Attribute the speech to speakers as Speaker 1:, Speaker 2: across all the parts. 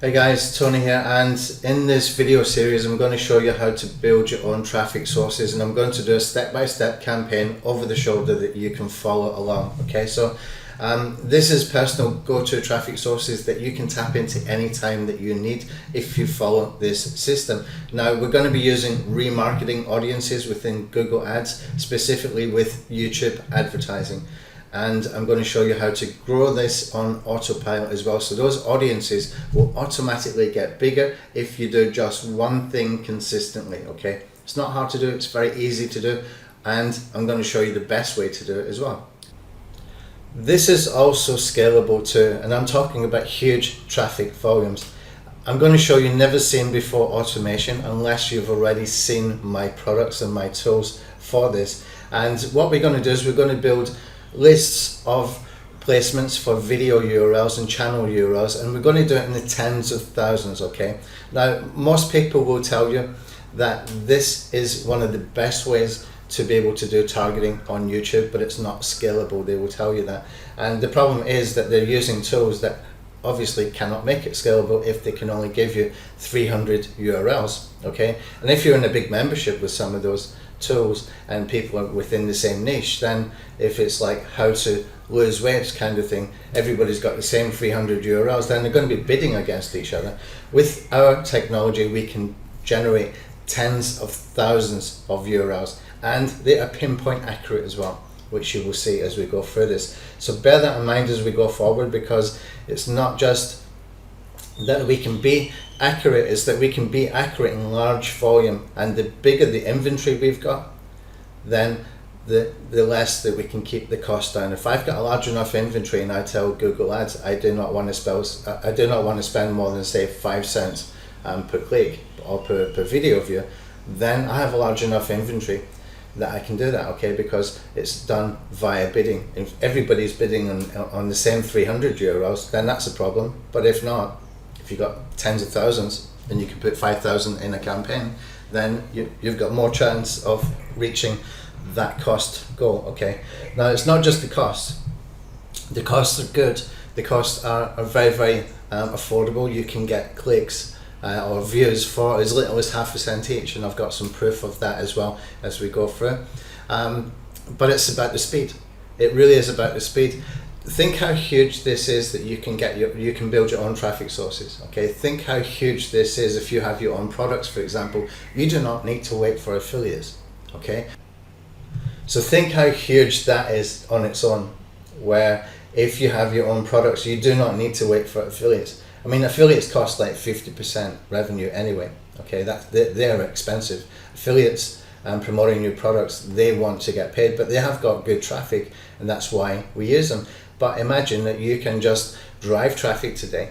Speaker 1: Hey guys, Tony here, and in this video series I'm going to show you how to build your own traffic sources, and I'm going to do a step-by-step campaign over the shoulder that you can follow along. Okay, so this is personal go-to traffic sources that you can tap into any time that you need if you follow this system. Now we're going to be using remarketing audiences within Google Ads, specifically with YouTube advertising. And I'm going to show you how to grow this on autopilot as well. So those audiences will automatically get bigger if you do just one thing consistently, okay? It's not hard to do, it's very easy to do, and I'm going to show you the best way to do it as well. This is also scalable too, and I'm talking about huge traffic volumes. I'm going to show you never seen before automation unless you've already seen my products and my tools for this. And what we're going to do is we're going to build lists of placements for video URLs and channel URLs, and we're going to do it in the tens of thousands. Okay, now most people will tell you that this is one of the best ways to be able to do targeting on YouTube, but it's not scalable. They will tell you that, and the problem is that they're using tools that obviously cannot make it scalable if they can only give you 300 URLs. Okay, and if you're in a big membership with some of those tools and people are within the same niche, then if it's like how to lose weight kind of thing, everybody's got the same 300 URLs, then they're going to be bidding against each other. With our technology we can generate tens of thousands of URLs, and they are pinpoint accurate as well, which you will see as we go through this. So bear that in mind as we go forward, because it's not just that we can be accurate, is that we can be accurate in large volume, and the bigger the inventory we've got, then the less that we can keep the cost down. If I've got a large enough inventory and I tell Google Ads I do not want to spend more than say 5 cents per click or per video view, then I have a large enough inventory that I can do that, okay, because it's done via bidding. If everybody's bidding on the same 300 URLs, then that's a problem. But if not, if you've got tens of thousands and you can put 5,000 in a campaign, then you've got more chance of reaching that cost goal. Okay, now it's not just the cost. The costs are good. The costs are very, very affordable. You can get clicks or views for as little as half a cent each, and I've got some proof of that as well as we go through. But it's about the speed. It really is about the speed. Think how huge this is that you can build your own traffic sources. Okay, think how huge this is if you have your own products, for example. You do not need to wait for affiliates. Okay, so think how huge that is on its own, where if you have your own products you do not need to wait for affiliates. I mean, affiliates cost like 50% revenue anyway. Okay, they're expensive. Affiliates promoting new products, they want to get paid, but they have got good traffic, and that's why we use them. But imagine that you can just drive traffic today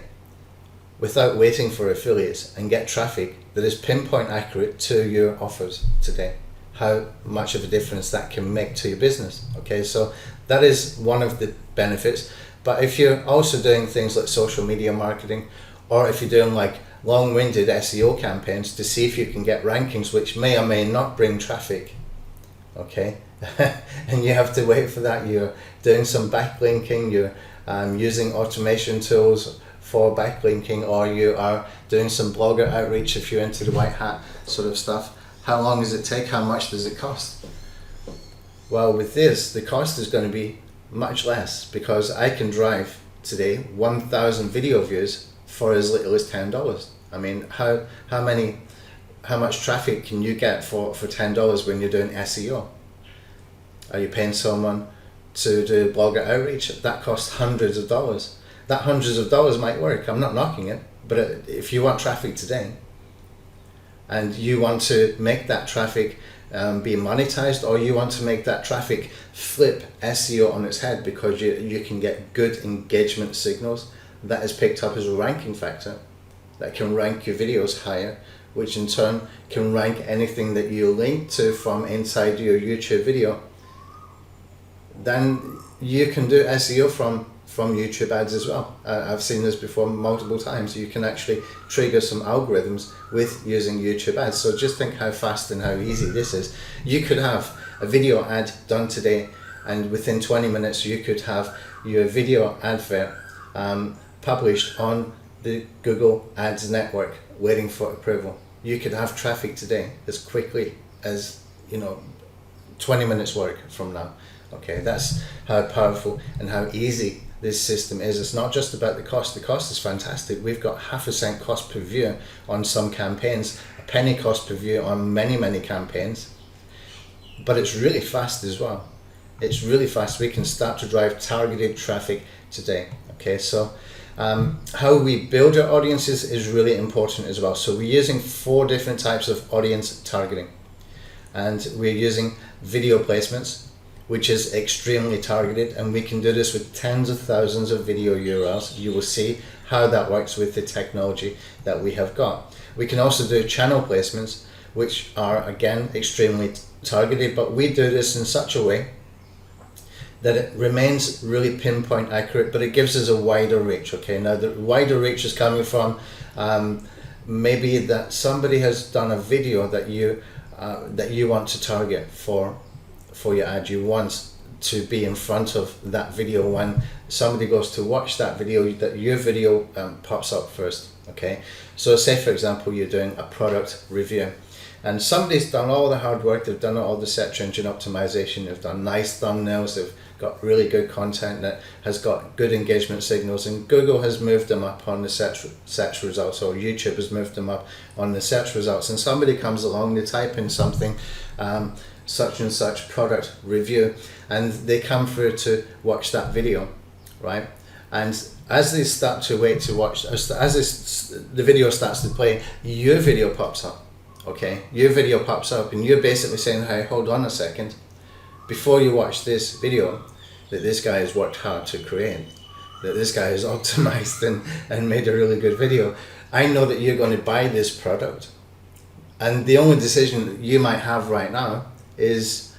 Speaker 1: without waiting for affiliates and get traffic that is pinpoint accurate to your offers today. How much of a difference that can make to your business. Okay, so that is one of the benefits. But if you're also doing things like social media marketing, or if you're doing like long-winded SEO campaigns to see if you can get rankings, which may or may not bring traffic, okay, and you have to wait for that, you're doing some backlinking, you're using automation tools for backlinking, or you are doing some blogger outreach if you're into the white hat sort of stuff. How long does it take? How much does it cost? Well, with this, the cost is going to be much less, because I can drive today 1,000 video views for as little as $10. I mean, how much traffic can you get for $10 when you're doing SEO? Are you paying someone to do blogger outreach? That costs hundreds of dollars. That hundreds of dollars might work. I'm not knocking it, but if you want traffic today and you want to make that traffic be monetized, or you want to make that traffic flip SEO on its head because you can get good engagement signals, that is picked up as a ranking factor that can rank your videos higher, which in turn can rank anything that you link to from inside your YouTube video, then you can do SEO from YouTube ads as well. I've seen this before multiple times. You can actually trigger some algorithms with using YouTube ads. So just think how fast and how easy this is. You could have a video ad done today, and within 20 minutes you could have your video advert published on the Google Ads network waiting for approval. You could have traffic today as quickly as 20 minutes work from now. Okay, that's how powerful and how easy this system is. It's not just about the cost. The cost is fantastic. We've got half a cent cost per view on some campaigns, a penny cost per view on many campaigns, but it's really fast as well. It's really fast. We can start to drive targeted traffic today. Okay, so how we build our audiences is really important as well. So we're using 4 different types of audience targeting, and we're using video placements, which is extremely targeted, and we can do this with tens of thousands of video URLs. You will see how that works with the technology that we have got. We can also do channel placements, which are again extremely targeted, but we do this in such a way that it remains really pinpoint accurate, but it gives us a wider reach. Okay, now the wider reach is coming from maybe that somebody has done a video that you want to target for your ad. You want to be in front of that video when somebody goes to watch that video, that your video pops up first. Okay, so say for example you're doing a product review, and somebody's done all the hard work, they've done all the search engine optimization, they've done nice thumbnails, they've got really good content that has got good engagement signals, and Google has moved them up on the search results, or YouTube has moved them up on the search results, and somebody comes along, they type in something, such and such product review, and they come through to watch that video, right? And as they start to wait to watch, the video starts to play, your video pops up. Okay, your video pops up, and you're basically saying, hey, hold on a second, before you watch this video that this guy has worked hard to create, that this guy has optimized and made a really good video, I know that you're going to buy this product, and the only decision that you might have right now is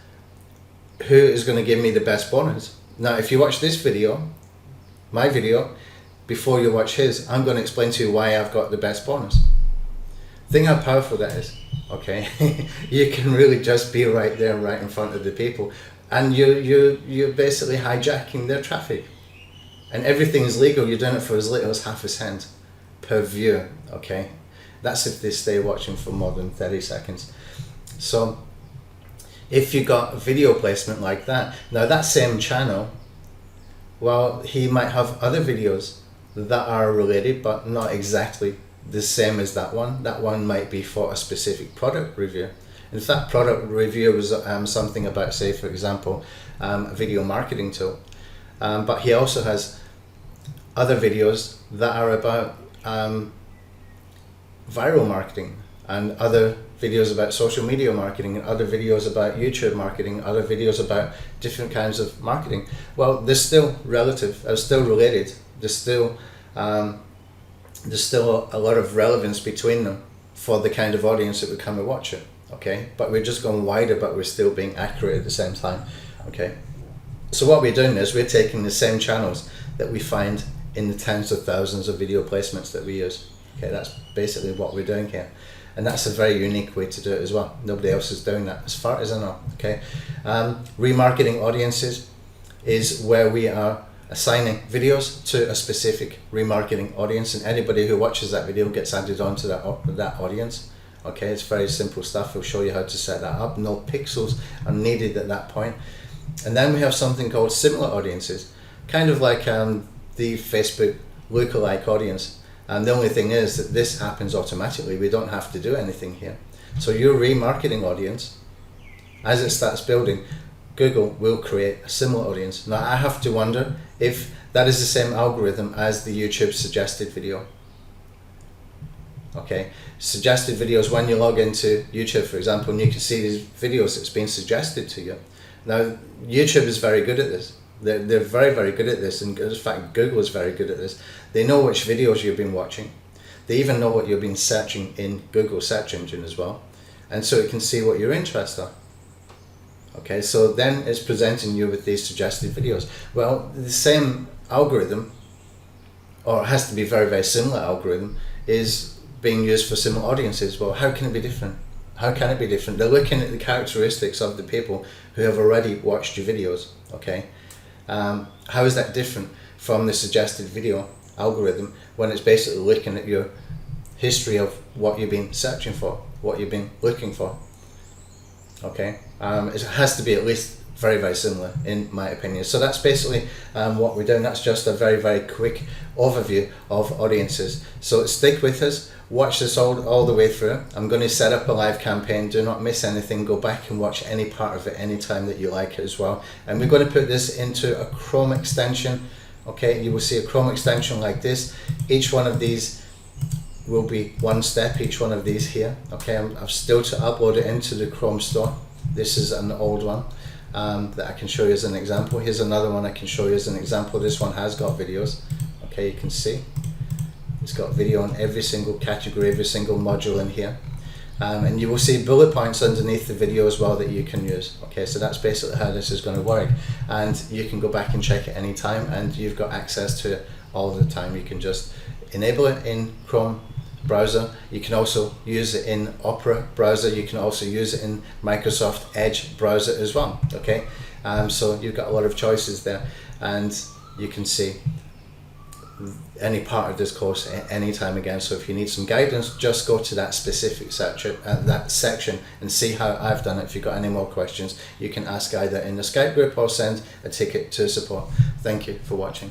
Speaker 1: who is going to give me the best bonus. Now if you watch this video, my video, before you watch his, I'm going to explain to you why I've got the best bonus. Think how powerful that is. Okay, you can really just be right there, right in front of the people, and you're basically hijacking their traffic, and everything is legal. You're doing it for as little as half a cent per view. Okay, that's if they stay watching for more than 30 seconds. So if you got a video placement like that, now that same channel, well, he might have other videos that are related but not exactly the same as that one. That one might be for a specific product review. If that product review was something about, say for example, a video marketing tool, but he also has other videos that are about viral marketing, and other videos about social media marketing, and other videos about YouTube marketing, other videos about different kinds of marketing. Well, they're still relative, they're still related, there's still a lot of relevance between them for the kind of audience that would come and watch it. Okay, but we're just going wider, but we're still being accurate at the same time. Okay, so what we're doing is we're taking the same channels that we find in the tens of thousands of video placements that we use. Okay, that's basically what we're doing here, and that's a very unique way to do it as well. Nobody else is doing that as far as I know. Okay, remarketing audiences is where we are assigning videos to a specific remarketing audience, and anybody who watches that video gets added onto that audience. Okay, it's very simple stuff. We'll show you how to set that up. No pixels are needed at that point. And then we have something called similar audiences, kind of like the Facebook lookalike audience. And the only thing is that this happens automatically. We don't have to do anything here. So your remarketing audience, as it starts building, Google will create a similar audience. Now I have to wonder if that is the same algorithm as the YouTube suggested video. Okay, suggested videos, when you log into YouTube for example, and you can see these videos that's been suggested to you. Now YouTube is very good at this. They're very good at this, and in fact Google is very good at this. They know which videos you've been watching. They even know what you've been searching in Google search engine as well, and so it can see what your interests are. Okay, so then it's presenting you with these suggested videos. Well, the same algorithm, or it has to be very similar algorithm, is being used for similar audiences. Well, how can it be different? How can it be different? They're looking at the characteristics of the people who have already watched your videos. Okay, how is that different from the suggested video algorithm when it's basically looking at your history of what you've been searching for, what you've been looking for. Okay, it has to be at least very, very similar in my opinion. So that's basically what we're doing. That's just a very, very quick overview of audiences. So stick with us, watch this all the way through. I'm going to set up a live campaign. Do not miss anything. Go back and watch any part of it anytime that you like it as well. And we're going to put this into a Chrome extension. Okay, you will see a Chrome extension like this. Each one of these will be one step, each one of these here. Okay, I've still to upload it into the Chrome store. This is an old one that I can show you as an example. Here's another one I can show you as an example. This one has got videos. Okay, you can see it's got video on every single category, every single module in here. And you will see bullet points underneath the video as well that you can use. Okay, so that's basically how this is going to work. And you can go back and check it anytime, and you've got access to it all the time. You can just enable it in Chrome browser. You can also use it in Opera browser. You can also use it in Microsoft Edge browser as well. Okay, so you've got a lot of choices there, and you can see any part of this course at any time again. So if you need some guidance, just go to that specific section, that section, and see how I've done it. If you've got any more questions, you can ask either in the Skype group or send a ticket to support. Thank you for watching.